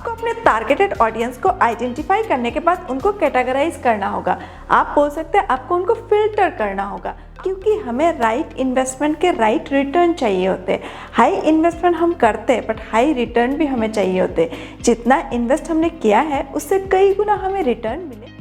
आपको अपने targeted audience को आइडेंटिफाई करने के बाद उनको कैटेगराइज करना होगा। आप बोल सकते हैं आपको उनको फिल्टर करना होगा, क्योंकि हमें राइट इन्वेस्टमेंट के राइट रिटर्न चाहिए होते हैं। हाई इन्वेस्टमेंट हम करते हैं बट हाई रिटर्न भी हमें चाहिए होते हैं। जितना इन्वेस्ट हमने किया है उससे कई गुना हमें रिटर्न मिले।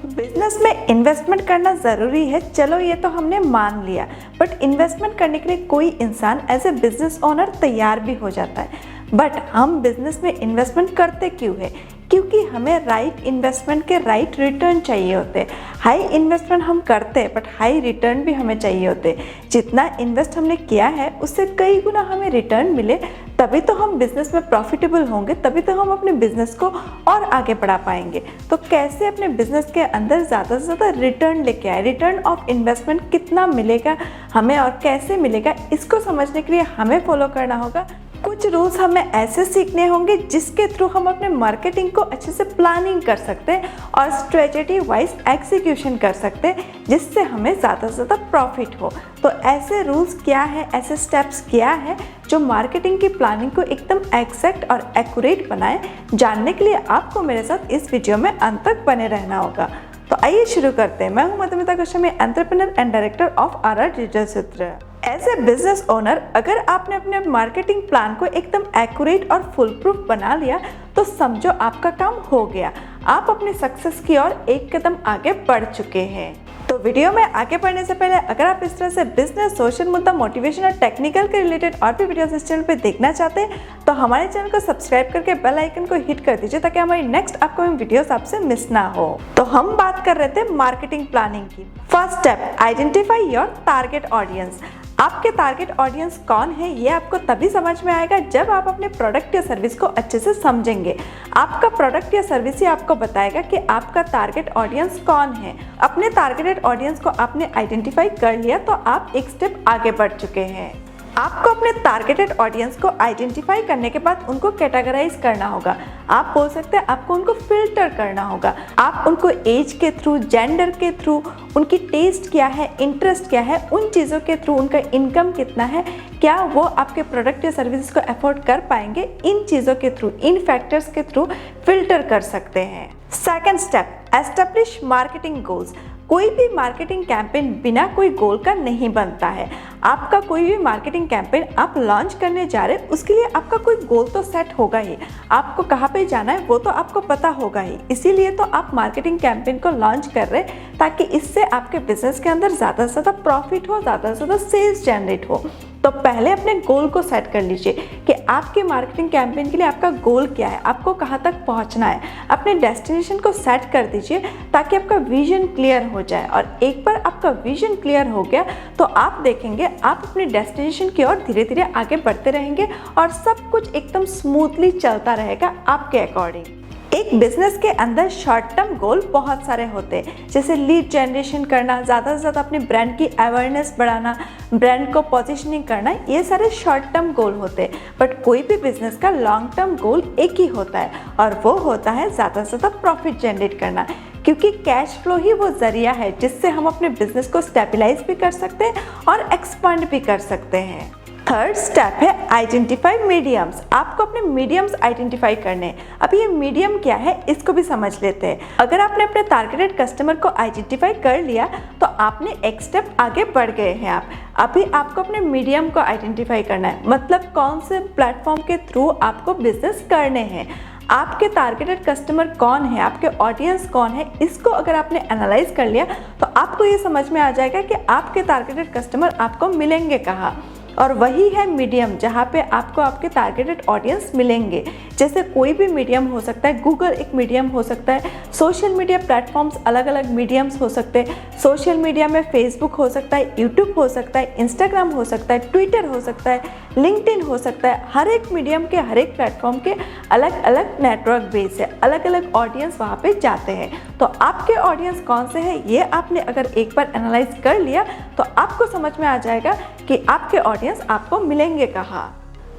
बिजनेस में इन्वेस्टमेंट करना ज़रूरी है, चलो ये तो हमने मान लिया, बट इन्वेस्टमेंट करने के लिए कोई इंसान एज ए बिजनेस ओनर तैयार भी हो जाता है। बट हम बिजनेस में इन्वेस्टमेंट करते क्यों है? क्योंकि हमें राइट इन्वेस्टमेंट के राइट रिटर्न चाहिए होते हैं। हाई इन्वेस्टमेंट हम करते हैं बट हाई रिटर्न भी हमें चाहिए होते हैं। जितना इन्वेस्ट हमने किया है उससे कई गुना हमें रिटर्न मिले, तभी तो हम बिजनेस में प्रॉफिटेबल होंगे, तभी तो हम अपने बिजनेस को और आगे बढ़ा पाएंगे। तो कैसे अपने बिजनेस के अंदर ज़्यादा से ज़्यादा रिटर्न लेके आए, रिटर्न ऑफ इन्वेस्टमेंट कितना मिलेगा हमें और कैसे मिलेगा, इसको समझने के लिए हमें फॉलो करना होगा। कुछ रूल्स हमें ऐसे सीखने होंगे जिसके थ्रू हम अपने मार्केटिंग को अच्छे से प्लानिंग कर सकते हैं और स्ट्रेटेजी वाइज एग्जीक्यूशन कर सकते हैं, जिससे हमें ज़्यादा से ज़्यादा प्रॉफिट हो। तो ऐसे रूल्स क्या है, ऐसे स्टेप्स क्या है जो मार्केटिंग की प्लानिंग को एकदम एग्जैक्ट और एक्यूरेट बनाए, जानने के लिए आपको मेरे साथ इस वीडियो में अंत तक बने रहना होगा। तो आइए शुरू करते हैं। मैं हूं Madhumita Goswami, entrepreneur and director of R digital Sutra. As a business owner, अगर आपने अपने मार्केटिंग प्लान को एकदम एक्यूरेट और फुल प्रूफ बना लिया तो समझो आपका काम हो गया। आप अपने सक्सेस की ओर एक कदम आगे बढ़ चुके हैं। तो वीडियो में आगे बढ़ने से पहले अगर आप इस तरह से बिजनेस, सोशल मुद्दा, मोटिवेशन और टेक्निकल के रिलेटेड और भी वीडियोस इस चैनल पे देखना चाहते हैं तो हमारे चैनल को सब्सक्राइब करके बेल आइकन को हिट कर दीजिए, ताकि हमारी नेक्स्ट अपकमिंग वीडियोस आपसे मिस ना हो। तो हम बात कर रहे थे मार्केटिंग प्लानिंग की। First step, identify your target audience. आपके टारगेट ऑडियंस कौन है ये आपको तभी समझ में आएगा जब आप अपने प्रोडक्ट या सर्विस को अच्छे से समझेंगे। आपका प्रोडक्ट या सर्विस ही आपको बताएगा कि आपका टारगेट ऑडियंस कौन है। अपने टारगेटेड ऑडियंस को आपने आइडेंटिफाई कर लिया तो आप एक स्टेप आगे बढ़ चुके हैं। आपको अपने टारगेटेड ऑडियंस को आइडेंटिफाई करने के बाद उनको कैटेगराइज करना होगा। आप बोल सकते हैं आपको उनको फिल्टर करना होगा। आप उनको एज के थ्रू, जेंडर के थ्रू, उनकी टेस्ट क्या है, इंटरेस्ट क्या है, उन चीज़ों के थ्रू, उनका इनकम कितना है, क्या वो आपके प्रोडक्ट या सर्विसेज को अफोर्ड कर पाएंगे, इन चीज़ों के थ्रू, इन फैक्टर्स के थ्रू फिल्टर कर सकते हैं। Second step, establish marketing goals. कोई भी मार्केटिंग कैंपेन बिना कोई गोल का नहीं बनता है। आपका कोई भी मार्केटिंग कैंपेन आप लॉन्च करने जा रहे हैं, उसके लिए आपका कोई गोल तो सेट होगा ही। आपको कहाँ पे जाना है वो तो आपको पता होगा ही। इसीलिए तो आप मार्केटिंग कैंपेन को लॉन्च कर रहे हैं, ताकि इससे आपके बिजनेस के अंदर ज़्यादा से ज़्यादा प्रॉफिट हो, ज़्यादा से ज़्यादा सेल्स जनरेट हो। तो पहले अपने गोल को सेट कर लीजिए कि आपके मार्केटिंग कैंपेन के लिए आपका गोल क्या है, आपको कहाँ तक पहुँचना है। अपने डेस्टिनेशन को सेट कर दीजिए ताकि आपका विजन क्लियर हो जाए, और एक बार आपका विजन क्लियर हो गया तो आप देखेंगे आप अपने डेस्टिनेशन की ओर धीरे धीरे आगे बढ़ते रहेंगे और सब कुछ एकदम स्मूथली चलता रहेगा आपके अकॉर्डिंग। एक बिजनेस के अंदर शॉर्ट टर्म गोल बहुत सारे होते हैं, जैसे लीड जनरेशन करना, ज़्यादा से ज़्यादा अपने ब्रांड की अवेयरनेस बढ़ाना, ब्रांड को पोजीशनिंग करना, ये सारे शॉर्ट टर्म गोल होते हैं। बट कोई भी बिजनेस का लॉन्ग टर्म गोल एक ही होता है, और वो होता है ज़्यादा से ज़्यादा प्रॉफिट जनरेट करना। क्योंकि कैश फ्लो ही वो जरिया है जिससे हम अपने बिजनेस को स्टेबलाइज भी कर सकते हैं और एक्सपांड भी कर सकते हैं। थर्ड स्टेप है आइडेंटिफाई मीडियम्स। आपको अपने मीडियम्स आइडेंटिफाई करने हैं। अब ये मीडियम क्या है इसको भी समझ लेते हैं। अगर आपने अपने टारगेटेड कस्टमर को आइडेंटिफाई कर लिया तो आपने एक स्टेप आगे बढ़ गए हैं। आप अभी आपको अपने मीडियम को आइडेंटिफाई करना है, मतलब कौन से प्लेटफॉर्म के थ्रू आपको बिजनेस करने हैं। आपके टारगेटेड कस्टमर कौन है, आपके ऑडियंस कौन है, इसको अगर आपने एनालाइज कर लिया तो आपको ये समझ में आ जाएगा कि आपके टारगेटेड कस्टमर आपको मिलेंगे कहाँ। और वही है मीडियम जहाँ पे आपको आपके टारगेटेड ऑडियंस मिलेंगे। जैसे कोई भी मीडियम हो सकता है, गूगल एक मीडियम हो सकता है, सोशल मीडिया प्लेटफॉर्म्स अलग अलग मीडियम्स हो सकते हैं। सोशल मीडिया में फेसबुक हो सकता है, यूट्यूब हो सकता है, इंस्टाग्राम हो सकता है, ट्विटर हो सकता है, लिंक्डइन हो सकता है। हर एक मीडियम के, हर एक प्लेटफॉर्म के अलग अलग नेटवर्क बेस है, अलग अलग ऑडियंस वहाँ पे जाते हैं। तो आपके ऑडियंस कौन से हैं ये आपने अगर एक बार एनालाइज कर लिया तो आपको समझ में आ जाएगा कि आपके ऑडियंस आपको मिलेंगे कहाँ।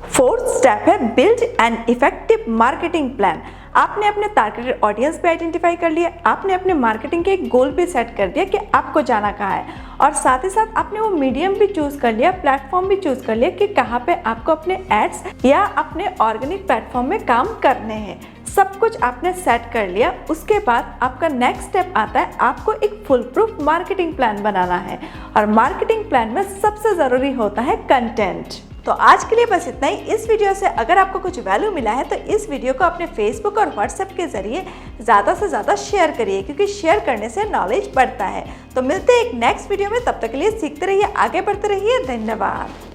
फोर्थ स्टेप है build an effective marketing plan. आपने अपने टारगेटेड ऑडियंस भी आइडेंटिफाई कर लिया, आपने अपने मार्केटिंग के एक गोल भी सेट कर दिया कि आपको जाना कहाँ है, और साथ ही साथ आपने वो मीडियम भी चूज कर लिया, प्लेटफॉर्म भी चूज कर लिया कि कहाँ पे आपको अपने एड्स या अपने ऑर्गेनिक प्लेटफॉर्म में काम करने हैं। सब कुछ आपने सेट कर लिया। उसके बाद आपका नेक्स्ट स्टेप आता है, आपको एक फुल प्रूफ मार्केटिंग प्लान बनाना है, और मार्केटिंग प्लान में सबसे ज़रूरी होता है कंटेंट। तो आज के लिए बस इतना ही। इस वीडियो से अगर आपको कुछ वैल्यू मिला है तो इस वीडियो को अपने फेसबुक और व्हाट्सएप के जरिए ज़्यादा से ज़्यादा शेयर करिए, क्योंकि शेयर करने से नॉलेज बढ़ता है। तो मिलते हैं एक नेक्स्ट वीडियो में, तब तक के लिए सीखते रहिए, आगे बढ़ते रहिए। धन्यवाद।